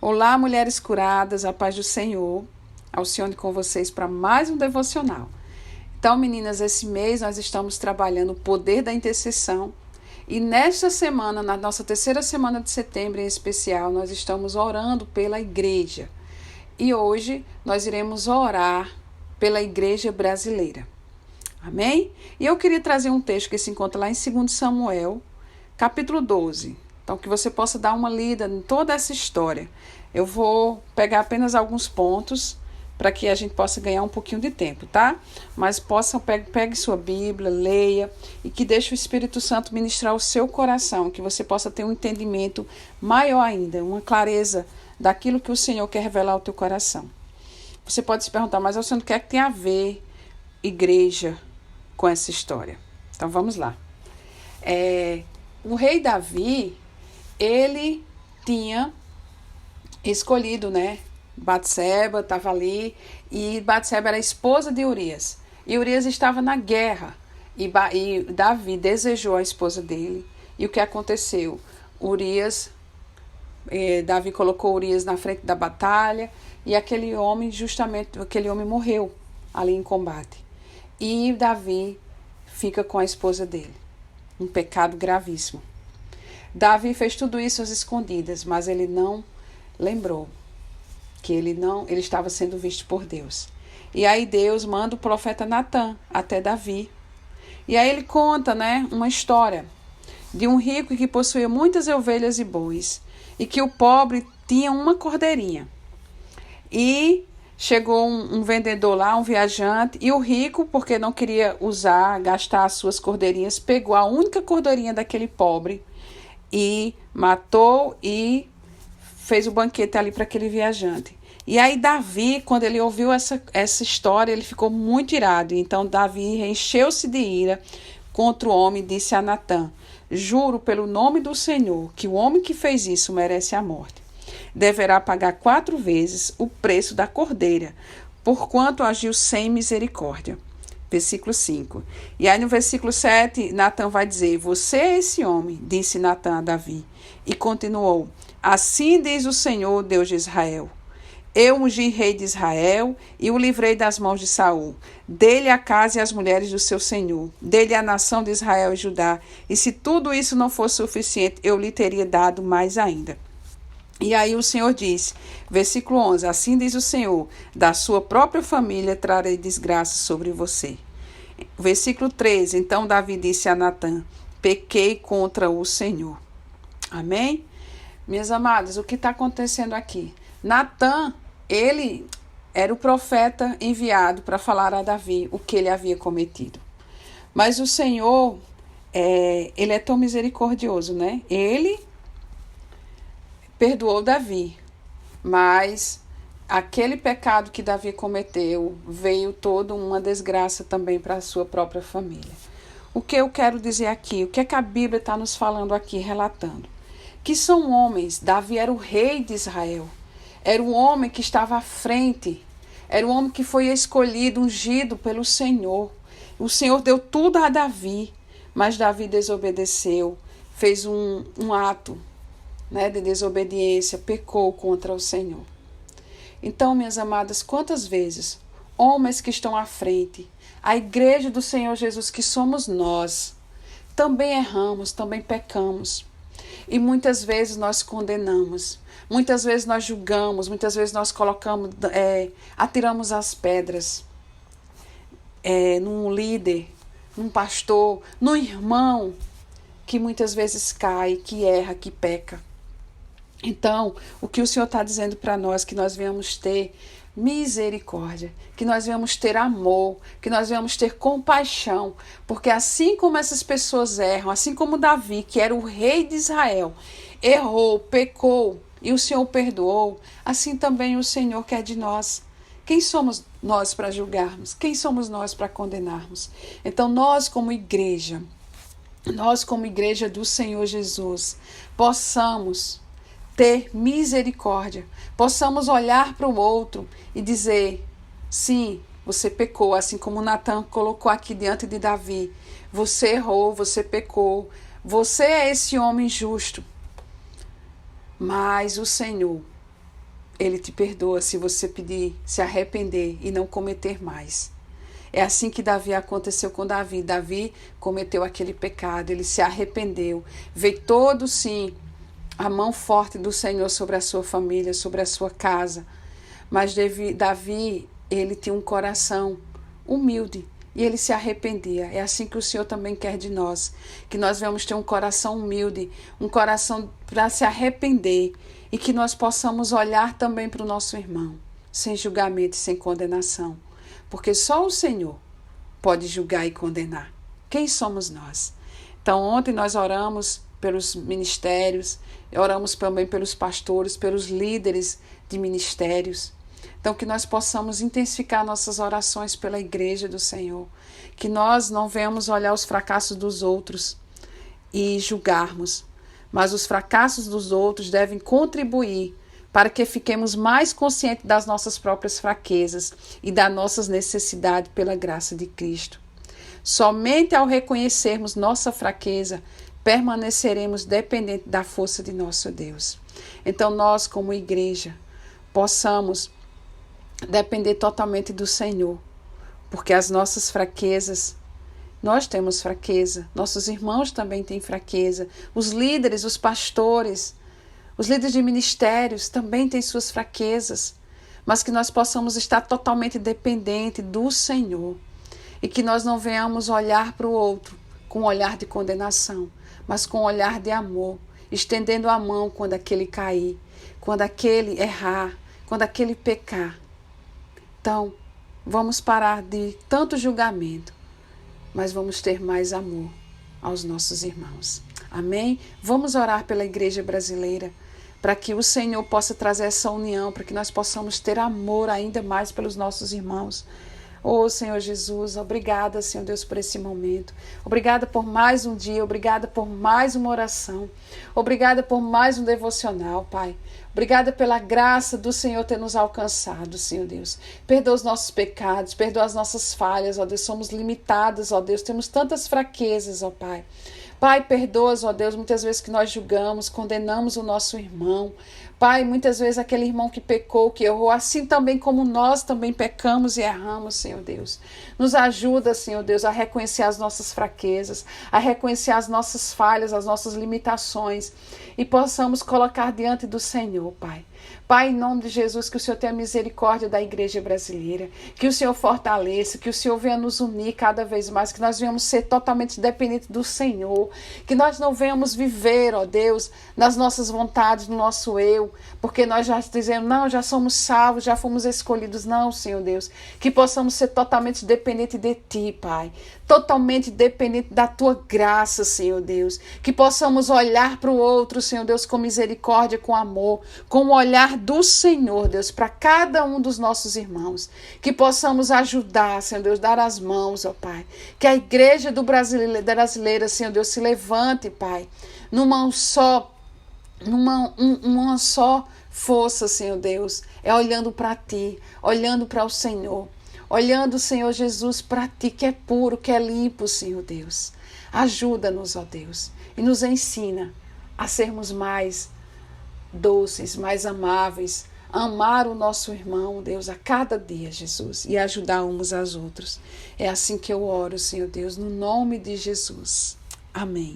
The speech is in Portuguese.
Olá, mulheres curadas, a paz do Senhor. Alcione com vocês para mais um devocional. Então, meninas, esse mês nós estamos trabalhando o poder da intercessão. E nesta semana, na nossa terceira semana de setembro em especial, nós estamos orando pela igreja. E hoje nós iremos orar pela igreja brasileira. Amém? E eu queria trazer um texto que se encontra lá em 2 Samuel, capítulo 12. Então, que você possa dar uma lida em toda essa história. Eu vou pegar apenas alguns pontos para que a gente possa ganhar um pouquinho de tempo, tá? Mas pegue sua Bíblia, leia e que deixe o Espírito Santo ministrar o seu coração, que você possa ter um entendimento maior ainda, uma clareza daquilo que o Senhor quer revelar ao teu coração. Você pode se perguntar, mas o Senhor quer que tem a ver igreja com essa história? Então, vamos lá. O rei Davi, ele tinha escolhido, Batseba estava ali, e Batseba era a esposa de Urias. E Urias estava na guerra, e Davi desejou a esposa dele. E o que aconteceu? Davi colocou Urias na frente da batalha, e aquele homem morreu ali em combate. E Davi fica com a esposa dele. Um pecado gravíssimo. Davi fez tudo isso às escondidas, mas ele não lembrou que ele estava sendo visto por Deus. E aí Deus manda o profeta Natã até Davi. E aí ele conta, uma história de um rico que possuía muitas ovelhas e bois, e que o pobre tinha uma cordeirinha. E chegou um vendedor lá, um viajante, e o rico, porque não queria gastar as suas cordeirinhas, pegou a única cordeirinha daquele pobre e matou e fez o banquete ali para aquele viajante. E aí Davi, quando ele ouviu essa história, ele ficou muito irado. Então Davi encheu-se de ira contra o homem e disse a Natã: juro pelo nome do Senhor que o homem que fez isso merece a morte. Deverá pagar 4 vezes o preço da cordeira, porquanto agiu sem misericórdia. Versículo 5. E aí no versículo 7, Natã vai dizer: você é esse homem, disse Natã a Davi. E continuou: assim diz o Senhor, Deus de Israel: eu ungi rei de Israel e o livrei das mãos de Saul. Dê-lhe a casa e as mulheres do seu senhor. Dê-lhe a nação de Israel e Judá. E se tudo isso não fosse suficiente, eu lhe teria dado mais ainda. E aí o Senhor disse, versículo 11, assim diz o Senhor: da sua própria família trarei desgraça sobre você. Versículo 13, então Davi disse a Natã: pequei contra o Senhor. Amém? Minhas amadas, o que está acontecendo aqui? Natã, ele era o profeta enviado para falar a Davi o que ele havia cometido. Mas o Senhor, ele é tão misericordioso, Ele perdoou Davi, mas aquele pecado que Davi cometeu veio toda uma desgraça também para a sua própria família. O que eu quero dizer aqui? O que é que a Bíblia está nos falando aqui, relatando? Que são homens. Davi era o rei de Israel. Era o homem que estava à frente. Era o homem que foi escolhido, ungido pelo Senhor. O Senhor deu tudo a Davi, mas Davi desobedeceu, fez um ato de desobediência, pecou contra o Senhor. Então, minhas amadas, quantas vezes homens que estão à frente, a igreja do Senhor Jesus, que somos nós, também erramos, também pecamos. E muitas vezes nós condenamos, muitas vezes nós julgamos, muitas vezes nós atiramos as pedras num líder, num pastor, num irmão que muitas vezes cai, que erra, que peca. Então, o que o Senhor está dizendo para nós, que nós venhamos ter misericórdia, que nós venhamos ter amor, que nós venhamos ter compaixão, porque assim como essas pessoas erram, assim como Davi, que era o rei de Israel, errou, pecou e o Senhor perdoou, assim também o Senhor quer de nós. Quem somos nós para julgarmos? Quem somos nós para condenarmos? Então nós como igreja do Senhor Jesus, possamos ter misericórdia, possamos olhar para o outro e dizer: sim, você pecou, assim como Natã colocou aqui diante de Davi. Você errou, você pecou, você é esse homem justo. Mas o Senhor Ele te perdoa se você pedir, se arrepender e não cometer mais. É assim que Davi aconteceu com Davi. Davi cometeu aquele pecado, ele se arrependeu. Veio todo, sim, a mão forte do Senhor sobre a sua família, sobre a sua casa. Mas Davi, ele tinha um coração humilde e ele se arrependia. É assim que o Senhor também quer de nós, que nós venhamos ter um coração humilde, um coração para se arrepender e que nós possamos olhar também para o nosso irmão, sem julgamento e sem condenação. Porque só o Senhor pode julgar e condenar. Quem somos nós? Então, ontem nós oramos pelos ministérios, oramos também pelos pastores, pelos líderes de ministérios. Então, que nós possamos intensificar nossas orações pela igreja do Senhor. Que nós não venhamos olhar os fracassos dos outros e julgarmos. Mas os fracassos dos outros devem contribuir para que fiquemos mais conscientes das nossas próprias fraquezas e das nossas necessidades pela graça de Cristo. Somente ao reconhecermos nossa fraqueza, permaneceremos dependentes da força de nosso Deus. Então nós, como igreja, possamos depender totalmente do Senhor, porque as nossas fraquezas, nós temos fraqueza, nossos irmãos também têm fraqueza, os líderes, os pastores, os líderes de ministérios também têm suas fraquezas, mas que nós possamos estar totalmente dependentes do Senhor e que nós não venhamos olhar para o outro com um olhar de condenação, mas com um olhar de amor, estendendo a mão quando aquele cair, quando aquele errar, quando aquele pecar. Então, vamos parar de tanto julgamento, mas vamos ter mais amor aos nossos irmãos. Amém? Vamos orar pela igreja brasileira, para que o Senhor possa trazer essa união, para que nós possamos ter amor ainda mais pelos nossos irmãos. Oh, Senhor Jesus, obrigada, Senhor Deus, por esse momento. Obrigada por mais um dia, obrigada por mais uma oração. Obrigada por mais um devocional, Pai. Obrigada pela graça do Senhor ter nos alcançado, Senhor Deus. Perdoa os nossos pecados, perdoa as nossas falhas, ó Deus. Somos limitadas, ó Deus. Temos tantas fraquezas, ó Pai. Pai, perdoa, ó Deus, muitas vezes que nós julgamos, condenamos o nosso irmão. Pai, muitas vezes aquele irmão que pecou, que errou, assim também como nós também pecamos e erramos, Senhor Deus. Nos ajuda, Senhor Deus, a reconhecer as nossas fraquezas, a reconhecer as nossas falhas, as nossas limitações e possamos colocar diante do Senhor, Pai. Pai, em nome de Jesus, que o Senhor tenha misericórdia da igreja brasileira, que o Senhor fortaleça, que o Senhor venha nos unir cada vez mais, que nós venhamos ser totalmente dependentes do Senhor, que nós não venhamos viver, ó Deus, nas nossas vontades, no nosso eu, porque nós já dizemos, não, já somos salvos, já fomos escolhidos. Não, Senhor Deus, que possamos ser totalmente dependentes de Ti, Pai, totalmente dependentes da Tua graça, Senhor Deus, que possamos olhar para o outro, Senhor Deus, com misericórdia, com amor, com o olhar do Senhor, Deus, para cada um dos nossos irmãos, que possamos ajudar, Senhor Deus, dar as mãos, ó Pai, que a igreja brasileira, Senhor Deus, se levante, Pai, numa só força, Senhor Deus, é olhando para Ti, olhando para o Senhor, olhando, Senhor Jesus, para Ti, que é puro, que é limpo, Senhor Deus. Ajuda-nos, ó Deus, e nos ensina a sermos mais doces, mais amáveis, amar o nosso irmão, Deus, a cada dia, Jesus, e ajudar uns aos outros. É assim que eu oro, Senhor Deus, no nome de Jesus. Amém.